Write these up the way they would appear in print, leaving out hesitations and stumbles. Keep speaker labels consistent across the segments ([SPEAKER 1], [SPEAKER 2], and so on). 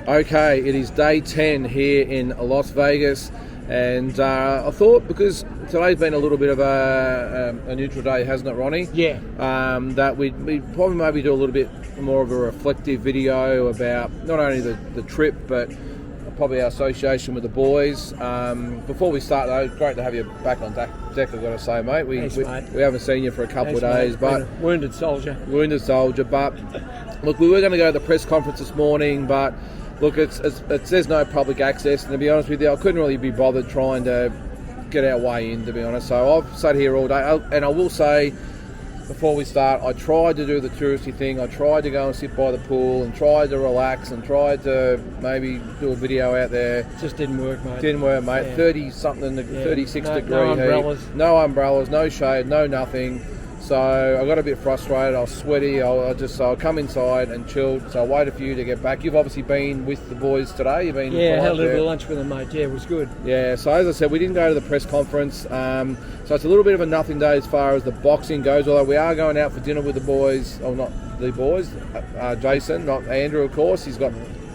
[SPEAKER 1] Okay, it is day 10 here in Las Vegas, and I thought, because today's been a little bit of a neutral day, hasn't it, Ronnie?
[SPEAKER 2] Yeah.
[SPEAKER 1] That we'd probably maybe do a little bit more of a reflective video about not only the trip, but probably our association with the boys. Before we start, though, great to have you back on deck, I've got to say, mate. We haven't seen you for a couple of days.
[SPEAKER 2] Mate.
[SPEAKER 1] But
[SPEAKER 2] Wounded soldier.
[SPEAKER 1] But look, we were going to go to the press conference this morning, but look, it says no public access, and to be honest with you, I couldn't really be bothered trying to get our way in, to be honest. So I've sat here all day, and I will say, before we start, I tried to do the touristy thing. I tried to go and sit by the pool and tried to relax and tried to maybe do a video out there.
[SPEAKER 2] Just didn't work, mate.
[SPEAKER 1] Didn't work, mate.
[SPEAKER 2] Yeah.
[SPEAKER 1] 30-something, 36 degree
[SPEAKER 2] no umbrellas.
[SPEAKER 1] heat. No umbrellas, no shade, no nothing. So I got a bit frustrated. I was sweaty. So I come inside and chilled. So I waited for you to get back. You've obviously been with the boys today. You've been
[SPEAKER 2] had a little bit of lunch with them, mate. Yeah, it was good.
[SPEAKER 1] Yeah. So as I said, we didn't go to the press conference. So it's a little bit of a nothing day as far as the boxing goes. Although we are going out for dinner with the boys. Oh, not the boys. Jason, not Andrew, of course. He's got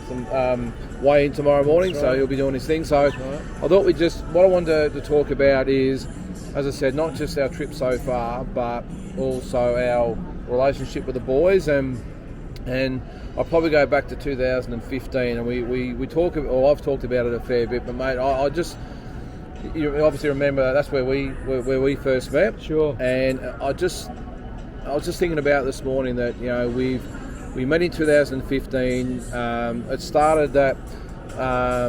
[SPEAKER 1] some weigh in tomorrow morning, so he'll be doing his thing. So I thought what I wanted to talk about is, as I said, not just our trip so far, but also our relationship with the boys, and I'll probably go back to 2015, and we talk, or I've talked about it a fair bit, but mate, you obviously remember that's where we first met.
[SPEAKER 2] Sure.
[SPEAKER 1] And I was just thinking about this morning that, you know, we met in 2015. It started that I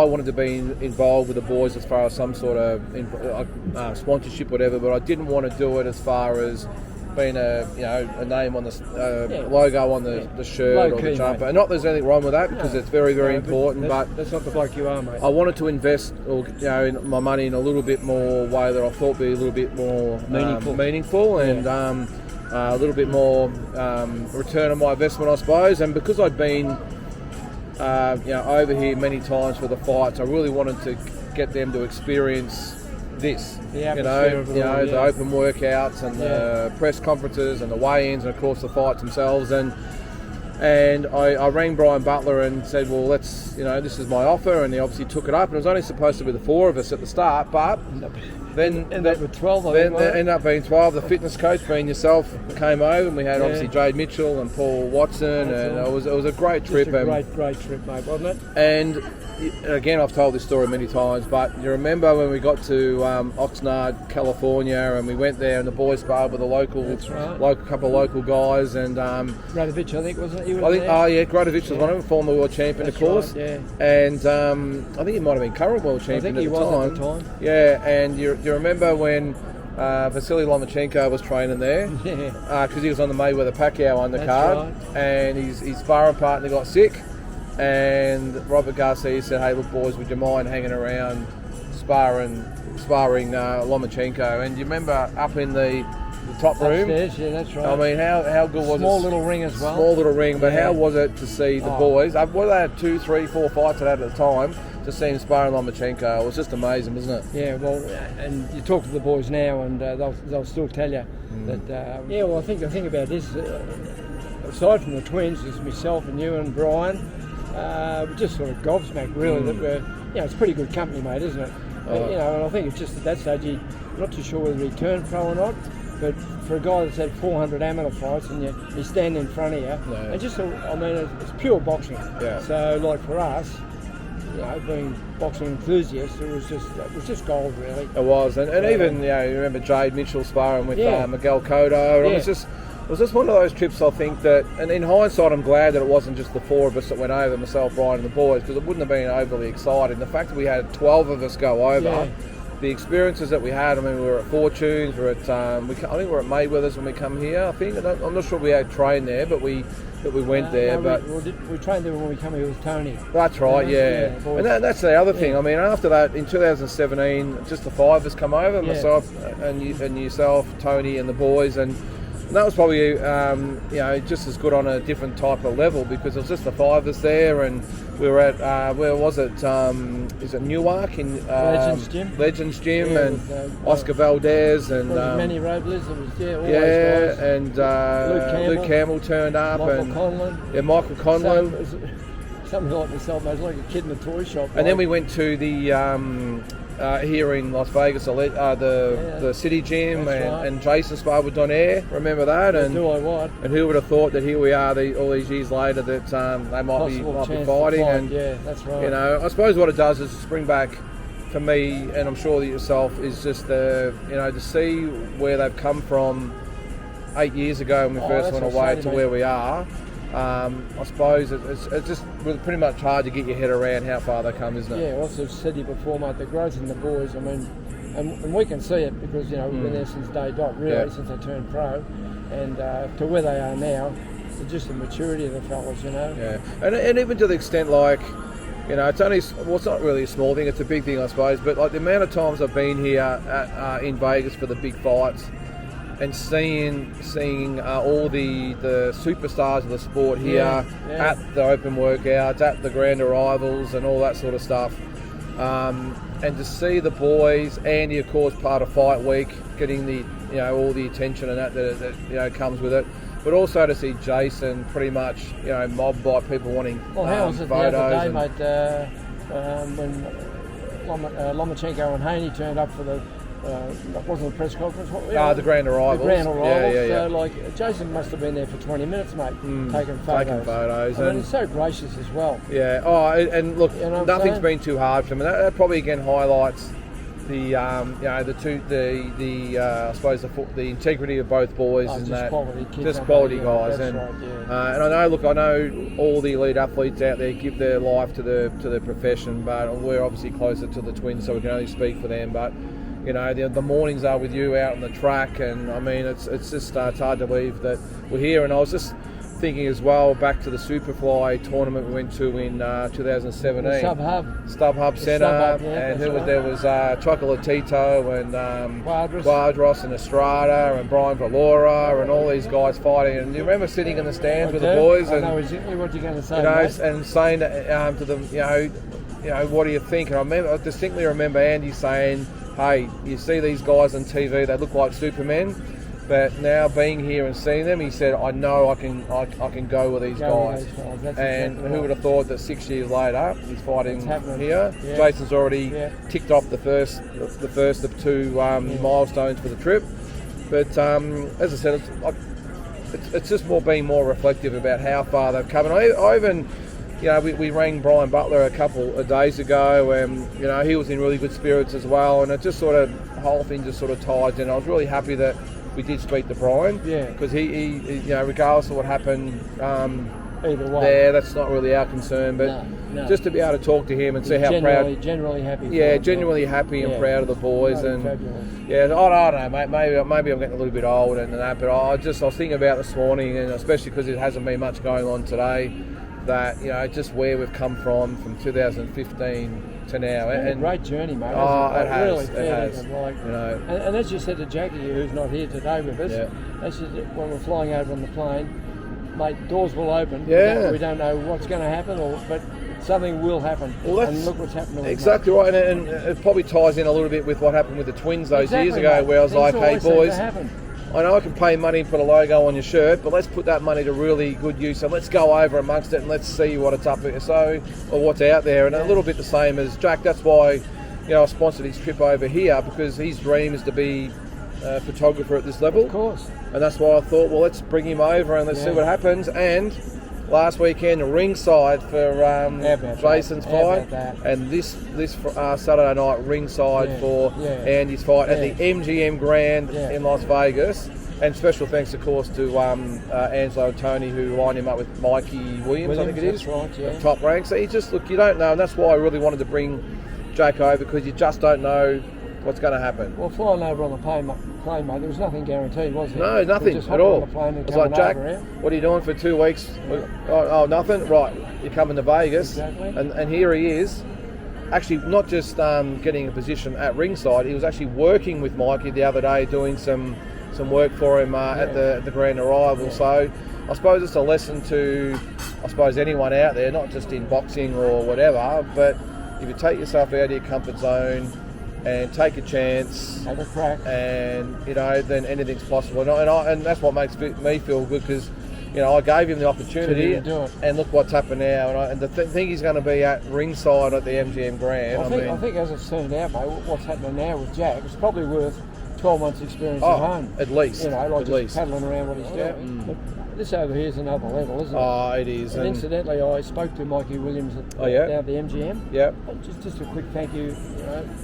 [SPEAKER 1] wanted to be involved with the boys as far as some sort of sponsorship, whatever, but I didn't want to do it as far as being a name on the logo on the shirt
[SPEAKER 2] Low
[SPEAKER 1] or
[SPEAKER 2] key,
[SPEAKER 1] the jumper.
[SPEAKER 2] mate.
[SPEAKER 1] And not that there's anything wrong with that, because it's very, very important. But
[SPEAKER 2] that's not the bloke you are, mate.
[SPEAKER 1] I wanted to invest, my money in a little bit more way that I thought would be a little bit more meaningful, and a little bit more return on my investment, I suppose. And because I'd been over here many times for the fights, I really wanted to get them to experience this, the open workouts and the press conferences and the weigh-ins, and of course the fights themselves. And I rang Brian Butler and said, well, this is my offer, and he obviously took it up. And it was only supposed to be the four of us at the start, but then
[SPEAKER 2] ended up with 12.
[SPEAKER 1] Then there ended up being 12. The fitness coach, being yourself, came over, and we had obviously Jade Mitchell and Paul Watson, and it was a great trip.
[SPEAKER 2] Just a great trip, mate, wasn't it?
[SPEAKER 1] And again, I've told this story many times, but you remember when we got to Oxnard, California, and we went there, and the boys sparred with a couple of local guys, and
[SPEAKER 2] Gradovich, I think, wasn't it?
[SPEAKER 1] Gradovich was one of them, former world champion, of course.
[SPEAKER 2] Right,
[SPEAKER 1] and I think he might have been current world champion at the time. Yeah, and you remember when Vasily Lomachenko was training there, because he was on the Mayweather-Pacquiao undercard, and his sparring partner got sick, and Robert Garcia said, hey, look, boys, would you mind hanging around sparring Lomachenko? And you remember up in the top room?
[SPEAKER 2] Upstairs, yeah, that's right.
[SPEAKER 1] I mean, how good was it?
[SPEAKER 2] Small little ring as well.
[SPEAKER 1] Small little ring, but how was it to see the boys? Well, they had 2, 3, 4 fights at the time. To see him sparring Lomachenko, it was just amazing, wasn't it?
[SPEAKER 2] Yeah, well, and you talk to the boys now, and they'll still tell you that. Well, I think the thing about this, aside from the twins, is myself and you and Brian, we're just sort of gobsmacked, really, that we're, it's pretty good company, mate, isn't it? And I think it's just at that stage, you're not too sure whether he turned pro or not. But for a guy that's had 400 amateur fights, and you stand in front of you, it's pure boxing.
[SPEAKER 1] Yeah.
[SPEAKER 2] So, like for us, being boxing enthusiasts, it was just gold, really.
[SPEAKER 1] It was, and even you remember Jade Mitchell sparring with Miguel Cotto. It was just one of those trips, I think, that, and in hindsight, I'm glad that it wasn't just the four of us that went over, myself, Brian, and the boys, because it wouldn't have been overly exciting. The fact that we had 12 of us go over. The experiences that we had, we were at Fortunes, we were at, I think we were at Mayweather's when we come here. I think I'm not sure we had trained there, but we went there. But
[SPEAKER 2] we trained there when we come here with Tony.
[SPEAKER 1] That's right, and that's the other thing. After that, in 2017, just the five of us come over, myself and yourself, Tony, and the boys, and that was probably just as good on a different type of level, because it was just the five of us there, and we were at where was it? Is it Newark in Legends Gym, and Oscar Valdez and
[SPEAKER 2] Manny Robles. It was all those guys.
[SPEAKER 1] And Luke Campbell turned up,
[SPEAKER 2] Michael Conlon.
[SPEAKER 1] Michael Conlon.
[SPEAKER 2] something like myself, mate. It's like a kid in a toy shop.
[SPEAKER 1] And then we went to the here in Las Vegas, the City Gym,
[SPEAKER 2] Right.
[SPEAKER 1] and Jason sparred with Donaire. Remember that?
[SPEAKER 2] Yeah,
[SPEAKER 1] And
[SPEAKER 2] do I what?
[SPEAKER 1] and who would have thought that here we are all these years later that they might be
[SPEAKER 2] Possible chance to
[SPEAKER 1] fighting?
[SPEAKER 2] fight.
[SPEAKER 1] And
[SPEAKER 2] Yeah, that's right.
[SPEAKER 1] you know, I suppose what it does is bring back for me, and I'm sure that yourself, is just to see where they've come from 8 years ago when we first
[SPEAKER 2] that's
[SPEAKER 1] went away
[SPEAKER 2] exciting,
[SPEAKER 1] to
[SPEAKER 2] mate.
[SPEAKER 1] where we are. I suppose it's just pretty much hard to get your head around how far they come, isn't it?
[SPEAKER 2] Yeah, well, as I've said to you before, mate, the growth in the boys, I mean, and we can see it because, we've been there since day dot, really,
[SPEAKER 1] Yeah.
[SPEAKER 2] since they turned pro, and to where they are now, just the maturity of the fellas,
[SPEAKER 1] Yeah, and even to the extent it's only, well, it's not really a small thing, it's a big thing, I suppose, but like the amount of times I've been here in Vegas for the big fights and seeing all the superstars of the sport here at the open workouts, at the grand arrivals and all that sort of stuff. And to see the boys, Andy of course part of Fight Week, getting the all the attention and that comes with it, but also to see Jason pretty much mobbed by people wanting
[SPEAKER 2] Well, how was it the
[SPEAKER 1] photos.
[SPEAKER 2] other day, mate, when Lomachenko and Haney turned up for the wasn't the press conference?
[SPEAKER 1] The grand arrivals.
[SPEAKER 2] The grand arrivals.
[SPEAKER 1] Yeah.
[SPEAKER 2] So, Jason must have been there for 20 minutes, mate, taking photos. I mean,
[SPEAKER 1] and
[SPEAKER 2] he's so gracious as well.
[SPEAKER 1] Yeah. Oh, and look,
[SPEAKER 2] You know what I'm
[SPEAKER 1] nothing's
[SPEAKER 2] saying?
[SPEAKER 1] been too hard for him, and that probably again highlights the I suppose the integrity of both boys, and
[SPEAKER 2] Just
[SPEAKER 1] that
[SPEAKER 2] quality kids.
[SPEAKER 1] just
[SPEAKER 2] aren't
[SPEAKER 1] quality
[SPEAKER 2] they?
[SPEAKER 1] guys.
[SPEAKER 2] That's
[SPEAKER 1] And
[SPEAKER 2] right, yeah.
[SPEAKER 1] and I know all the elite athletes out there give their life to the profession, but we're obviously closer to the Twins, so we can only speak for them. But the mornings are with you out on the track, and I mean it's just it's hard to believe that we're here. And I was just thinking as well back to the Superfly tournament we went to in 2017. StubHub Centre, and who was there was Chocolatito and Quadros and Estrada and Brian Valora and all these guys fighting. And you remember sitting in the stands with the boys
[SPEAKER 2] I
[SPEAKER 1] and
[SPEAKER 2] know exactly what you're going to say, mate.
[SPEAKER 1] and saying to them, what do you think? And I distinctly remember Andy saying, hey, you see these guys on TV, they look like Supermen, but now being here and seeing them, he said, I know I can go with these guys. And who would have thought that 6 years later he's fighting here?
[SPEAKER 2] Yeah.
[SPEAKER 1] Jason's already ticked off the first of two milestones for the trip. But as I said, it's just being more reflective about how far they've come. And I even, we rang Brian Butler a couple of days ago, and he was in really good spirits as well. And it just the whole thing just sort of ties in. I was really happy that we did speak to Brian, because he regardless of what happened
[SPEAKER 2] either way,
[SPEAKER 1] there, that's not really our concern. But
[SPEAKER 2] no.
[SPEAKER 1] just to be able to talk to him and see how proud,
[SPEAKER 2] genuinely happy.
[SPEAKER 1] genuinely happy and proud of the boys. And
[SPEAKER 2] fabulous.
[SPEAKER 1] I don't know, mate. Maybe I'm getting a little bit old and that, but I was thinking about this morning, and especially because it hasn't been much going on today, that just where we've come from 2015 to now.
[SPEAKER 2] And a great journey, mate.
[SPEAKER 1] It has.
[SPEAKER 2] Really
[SPEAKER 1] It has.
[SPEAKER 2] And as you said to Jackie, who's not here today with us, that's just when we're flying over on the plane, mate, doors will open.
[SPEAKER 1] Yeah.
[SPEAKER 2] We don't know what's going to happen, but something will happen.
[SPEAKER 1] Well,
[SPEAKER 2] and look what's happened.
[SPEAKER 1] Exactly right, and it probably ties in a little bit with what happened with the Twins those years ago,
[SPEAKER 2] mate.
[SPEAKER 1] where I was like, hey boys,
[SPEAKER 2] I
[SPEAKER 1] know I can pay money and put a logo on your shirt, but let's put that money to really good use, and let's go over amongst it and let's see what it's up there, or what's out there. And a little bit the same as Jack. That's why I sponsored his trip over here, because his dream is to be a photographer at this level.
[SPEAKER 2] Of course.
[SPEAKER 1] And that's why I thought, well, let's bring him over and let's see what happens. And last weekend, ringside for Jason's fight, and this Saturday night ringside for Andy's fight at the MGM Grand in Las Vegas. And special thanks, of course, to Angelo and Tony, who lined him up with Mikey Williams, I think it is,
[SPEAKER 2] right,
[SPEAKER 1] Top Rank. So you don't know, and that's why I really wanted to bring Jake over, because you just don't know what's going to happen.
[SPEAKER 2] Well, flying over on the plane, mate, there was nothing guaranteed, was there?
[SPEAKER 1] No, nothing
[SPEAKER 2] just
[SPEAKER 1] at all.
[SPEAKER 2] On the plane and
[SPEAKER 1] I was like, Jack,
[SPEAKER 2] over,
[SPEAKER 1] what are you doing for 2 weeks? Oh, nothing? Right, you're coming to Vegas.
[SPEAKER 2] Exactly.
[SPEAKER 1] And here he is, actually not just getting a position at ringside, he was actually working with Mikey the other day, doing some work for him at the grand arrival. So I suppose it's a lesson to, anyone out there, not just in boxing or whatever, but if you take yourself out of your comfort zone and take a chance,
[SPEAKER 2] have a crack,
[SPEAKER 1] and then anything's possible. And that's what makes me feel good, because I gave him the opportunity,
[SPEAKER 2] to do it.
[SPEAKER 1] and look what's happened now. And I think he's going to be at ringside at the MGM Grand.
[SPEAKER 2] I think as it's turned out, mate, what's happening now with Jack, it's probably worth 12 months experience at home.
[SPEAKER 1] At least.
[SPEAKER 2] Like just paddling around what he's doing. But this over here is another level, isn't it?
[SPEAKER 1] Oh, it is.
[SPEAKER 2] And incidentally, I spoke to Mikey Williams down at the MGM.
[SPEAKER 1] Yeah.
[SPEAKER 2] Just a quick thank you,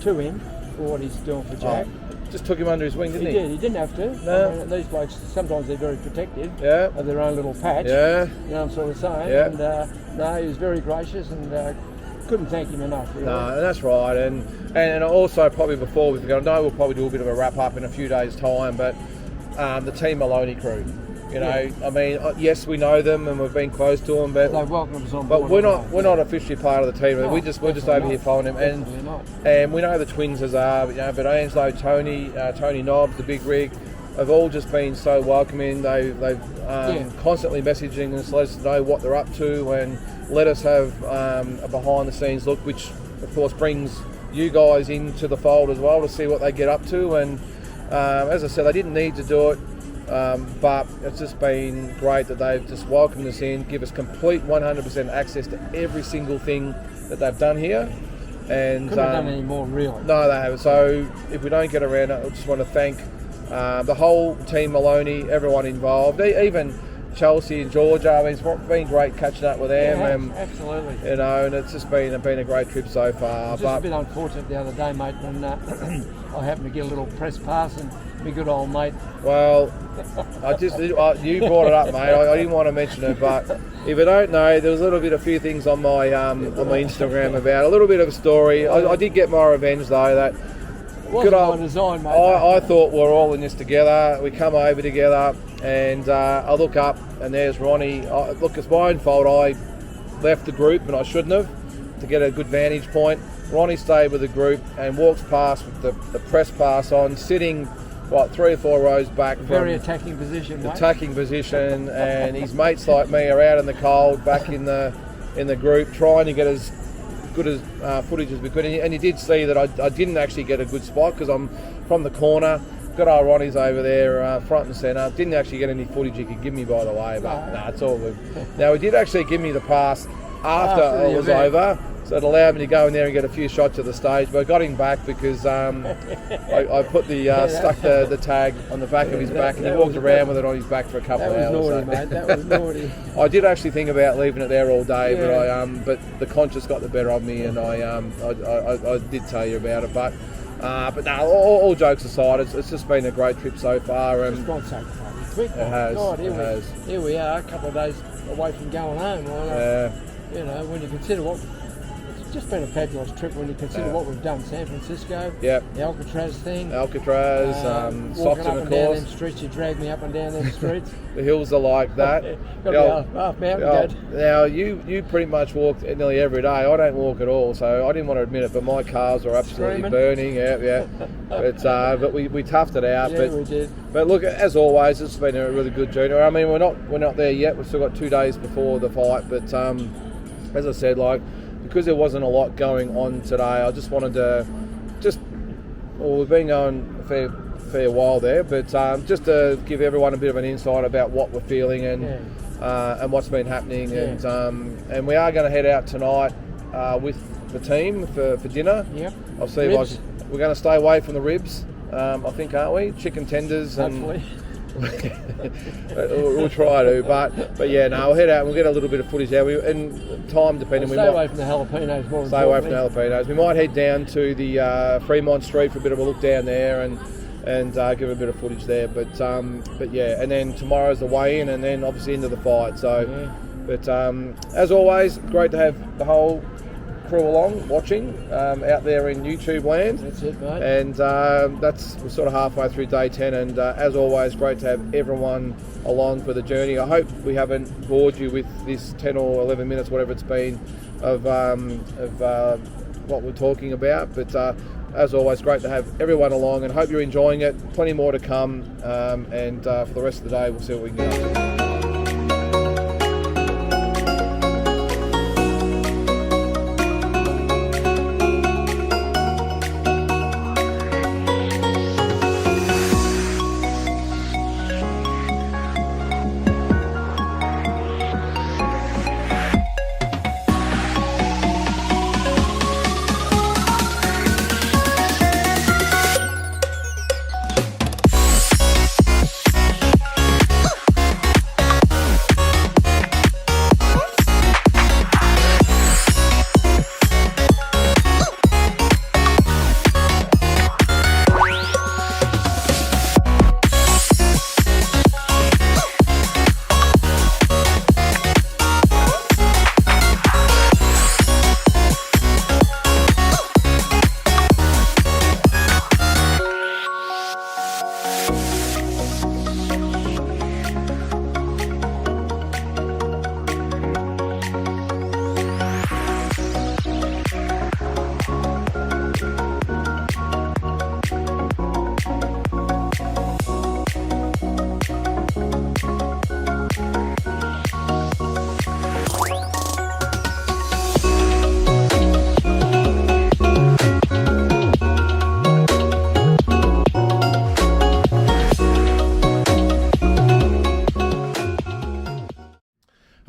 [SPEAKER 2] to him for what he's doing for Jack.
[SPEAKER 1] Just took him under his wing, didn't he?
[SPEAKER 2] He did. He didn't have to.
[SPEAKER 1] No.
[SPEAKER 2] I mean, these blokes, sometimes they're very protective
[SPEAKER 1] Yeah.
[SPEAKER 2] of their own little patch.
[SPEAKER 1] Yeah.
[SPEAKER 2] You know what I'm sort of saying?
[SPEAKER 1] Yeah.
[SPEAKER 2] And no, he was very gracious, and couldn't thank him enough. Really.
[SPEAKER 1] No, and that's right. And also probably before we forget, I know we'll probably do a bit of a wrap up in a few days' time, but the Team Moloney crew. I mean, yes, we know them and we've been close to them, but
[SPEAKER 2] they welcome us on board.
[SPEAKER 1] But we're not officially part of the team.
[SPEAKER 2] No,
[SPEAKER 1] we're just over here following them, and we know the twins as are. But Angelo, Tony Nobbs, the big rig, have all just been so welcoming. They've constantly messaging us, let us know what they're up to, and let us have a behind the scenes look, which of course brings you guys into the fold as well to see what they get up to. And as I said, they didn't need to do it. But it's just been great that they've just welcomed us in, give us complete 100% access to every single thing that they've done here. And
[SPEAKER 2] couldn't have done any more, really.
[SPEAKER 1] No, they haven't. So if we don't get around it, I just want to thank the whole Team Moloney, everyone involved, even Chelsea and Georgia. I mean, it's been great catching up with them.
[SPEAKER 2] Absolutely.
[SPEAKER 1] And it's just been a great trip so far.
[SPEAKER 2] It was just a bit unfortunate the other day, mate, when I happened to get a little press pass and my good old mate.
[SPEAKER 1] Well, you brought it up, mate. I didn't want to mention it, but if you don't know, there was a few things on my Instagram about a little bit of a story. I did get my revenge though. That
[SPEAKER 2] it wasn't by design, mate.
[SPEAKER 1] I thought we're all in this together. We come over together, and I look up, and there's Ronnie. Look, it's my own fault. I left the group, and I shouldn't have, to get a good vantage point. Ronnie stayed with the group and walks past with the press pass on, sitting 3 or 4 rows back.
[SPEAKER 2] Very attacking position, mate.
[SPEAKER 1] Attacking position, and his mates like me are out in the cold, back in the group, trying to get as good as footage as we could. And you did see that I didn't actually get a good spot because I'm from the corner. Got our Ronnie's over there, front and centre. Didn't actually get any footage he could give me, by the way, but it's all good. Now, he did actually give me the pass after it was over. So it allowed me to go in there and get a few shots of the stage, but I got him back because I put stuck the tag on the back of his back, and he walked around with it on his back for a couple of hours.
[SPEAKER 2] That was naughty, mate. That was naughty.
[SPEAKER 1] I did actually think about leaving it there all day, but the conscience got the better of me, and I did tell you about it. But no, all jokes aside, it's just been a great trip so far.
[SPEAKER 2] It's gone so quick.
[SPEAKER 1] It has.
[SPEAKER 2] God,
[SPEAKER 1] has.
[SPEAKER 2] Here we are, a couple of days away from going home. When you consider it's just been a fabulous trip when you consider what we've done. San Francisco, the Alcatraz thing.
[SPEAKER 1] Alcatraz,
[SPEAKER 2] walking
[SPEAKER 1] Stockton,
[SPEAKER 2] up
[SPEAKER 1] of
[SPEAKER 2] and down
[SPEAKER 1] course.
[SPEAKER 2] them streets, you dragged me up and down them streets.
[SPEAKER 1] The hills are like that.
[SPEAKER 2] Got to be half mountain, Dad.
[SPEAKER 1] Now, you pretty much walk nearly every day. I don't walk at all, so I didn't want to admit it, but my calves are absolutely burning. Yeah. But we toughed it out.
[SPEAKER 2] Yeah, we did.
[SPEAKER 1] But look, as always, it's been a really good journey. I mean, we're not there yet. We've still got 2 days before the fight, but as I said, because there wasn't a lot going on today, I just wanted to we've been going a fair while there, but just to give everyone a bit of an insight about what we're feeling and what's been happening. And we are going to head out tonight with the team for dinner.
[SPEAKER 2] Yep.
[SPEAKER 1] I'll see if we're going to stay away from the ribs, I think, aren't we? Chicken tenders.
[SPEAKER 2] Hopefully.
[SPEAKER 1] We'll try to, but yeah, no, we'll head out and we'll get a little bit of footage there. And time depending,
[SPEAKER 2] stay away from the jalapenos.
[SPEAKER 1] Stay away from the jalapenos. We might head down to the Fremont Street for a bit of a look down there and give a bit of footage there. But yeah, and then tomorrow's the weigh-in, and then obviously into the fight. So, but as always, great to have the whole crew along watching out there in YouTube land.
[SPEAKER 2] That's it, mate.
[SPEAKER 1] And we're sort of halfway through day 10, and as always, great to have everyone along for the journey. I hope we haven't bored you with this 10 or 11 minutes, whatever it's been, of what we're talking about. But as always, great to have everyone along, and hope you're enjoying it. Plenty more to come, and for the rest of the day, we'll see what we can get up to.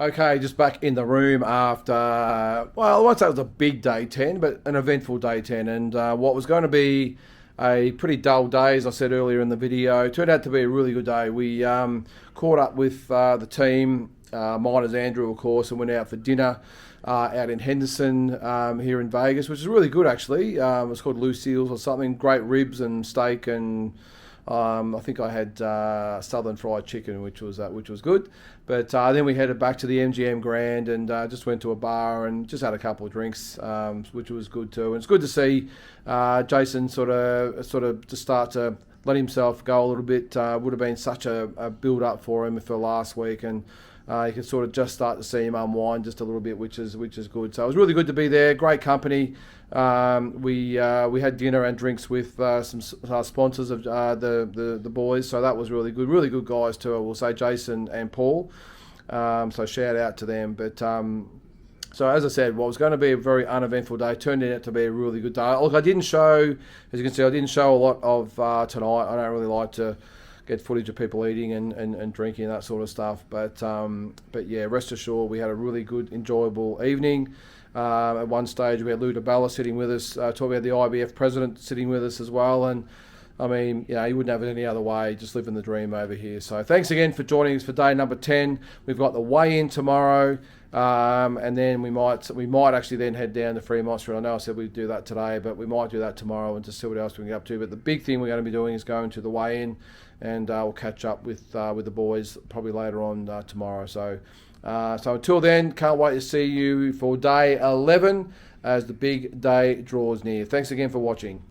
[SPEAKER 1] Okay, just back in the room after, well, I won't say it was a big day 10, but an eventful day 10. And what was going to be a pretty dull day, as I said earlier in the video, turned out to be a really good day. We caught up with the team, minus Andrew, of course, and went out for dinner out in Henderson here in Vegas, which is really good, actually. It was called Lucille's or something. Great ribs and steak, and I think I had southern fried chicken, which was good. But then we headed back to the MGM Grand and just went to a bar and just had a couple of drinks, which was good too. And it's good to see Jason sort of to start to let himself go a little bit. Would have been such a build up for him for last week, and you can sort of just start to see him unwind just a little bit, which is good. So it was really good to be there. Great company. We had dinner and drinks with some sponsors of the boys, so that was really good. Really good guys too, I will say, Jason and Paul. So shout out to them. But so as I said, what was going to be a very uneventful day turned out to be a really good day. Look, I didn't show, as you can see, I didn't show a lot of tonight. I don't really like to get footage of people eating and drinking and that sort of stuff. But yeah, rest assured, we had a really good, enjoyable evening. At one stage, we had Lou DiBella sitting with us, talking about the IBF president sitting with us as well. And I mean, you wouldn't have it any other way, just living the dream over here. So thanks again for joining us for day number 10. We've got the weigh-in tomorrow, and then we might actually then head down to Fremont Street. I know I said we'd do that today, but we might do that tomorrow and just see what else we can get up to. But the big thing we're going to be doing is going to the weigh-in, and we'll catch up with the boys probably later on tomorrow. So until then, can't wait to see you for day 11 as the big day draws near. Thanks again for watching.